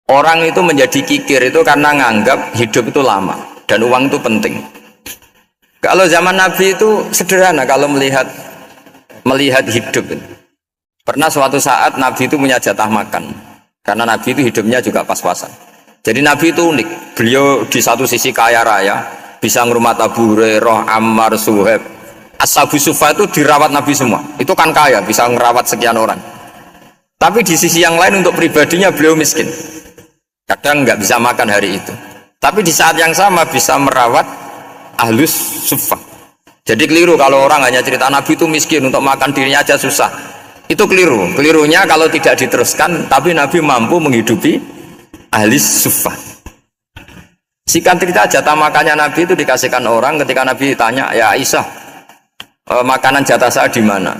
Orang itu menjadi kikir itu karena nganggap hidup itu lama dan uang itu penting. Kalau zaman Nabi itu sederhana kalau melihat hidup. Pernah suatu saat Nabi itu punya jatah makan karena Nabi itu hidupnya juga pas-pasan. Jadi Nabi itu unik. Beliau di satu sisi kaya raya, bisa ngurmat Abu Hurairah, Ammar, Suhaib. Ashabu Sufa itu dirawat Nabi semua. Itu kan kaya, bisa ngerawat sekian orang. Tapi di sisi yang lain untuk pribadinya beliau miskin. Kadang nggak bisa makan hari itu. Tapi di saat yang sama bisa merawat Ahlus Sufa. Jadi keliru kalau orang hanya cerita Nabi itu miskin, untuk makan dirinya aja susah. Itu keliru. Kelirunya kalau tidak diteruskan, tapi Nabi mampu menghidupi Ahlus Sufa. Singkat cerita jatah makannya Nabi itu dikasihkan orang ketika Nabi ditanya, ya Aisyah, makanan jatah saya di mana?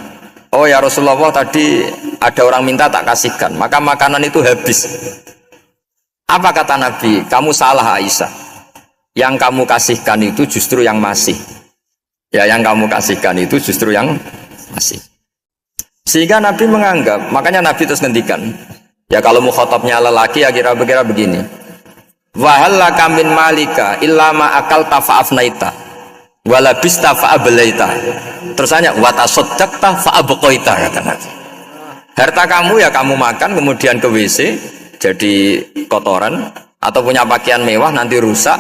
Oh ya Rasulullah, tadi ada orang minta tak kasihkan, maka makanan itu habis. Apa kata Nabi? Kamu salah Aisyah. Yang kamu kasihkan itu justru yang masih. Ya, yang kamu kasihkan itu justru yang masih. Sehingga Nabi menganggap, makanya Nabi terus ngendikan. Ya kalau mukhatabnya lelaki ya kira-kira begini. Wa hal laka min malika illa ma akalta fa afnaita wa labista fa ablaita. Terus hanya wa tasaddaqta fa abqaita, kata Nabi. Harta kamu ya kamu makan kemudian ke WC jadi kotoran, atau punya pakaian mewah nanti rusak,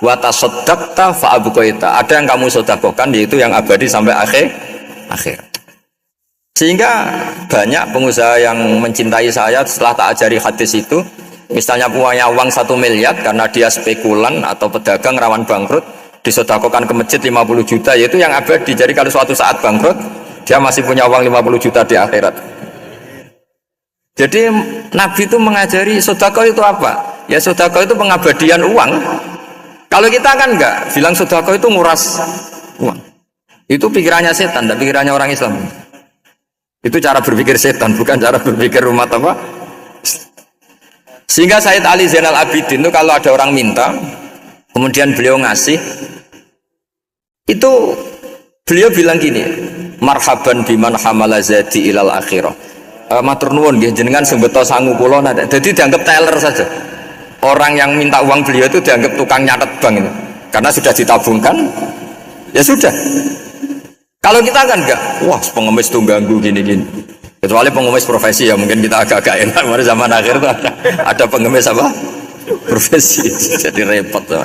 wa tasaddaqta fa abqaita. Ada yang kamu sedekahkan yaitu yang abadi sampai akhir. Sehingga banyak pengusaha yang mencintai saya setelah tak ajari hadis itu, misalnya punya uang 1 miliar karena dia spekulan atau pedagang rawan bangkrut, disedekahkan ke masjid 50 juta, yaitu yang abadi. Jadi kalau suatu saat bangkrut, dia masih punya uang 50 juta di akhirat. Jadi Nabi itu mengajari sedekah itu apa? Ya sedekah itu pengabadian uang. Kalau kita kan enggak, bilang sedekah itu nguras uang. Itu pikirannya setan, dan pikirannya orang Islam. Itu cara berpikir setan, bukan cara berpikir umat apa. Sehingga Sayyid Ali Zainal Abidin itu kalau ada orang minta, kemudian beliau ngasih, itu beliau bilang gini, marhaban biman hamala zadi ilal akhirah. Matur nuwun nggih jenengan sing beto sangu kula nada. Jadi dianggap teller saja. Orang yang minta uang beliau itu dianggap tukang nyatet bank itu. Karena sudah ditabungkan, ya sudah. Kalau kita kan enggak, wah pengemis tuh ganggu gini-gini. Kecuali pengemis profesi ya mungkin kita agak-agak enak. Pada zaman akhir tuh ada pengemis apa? Profesi, jadi repot tuh.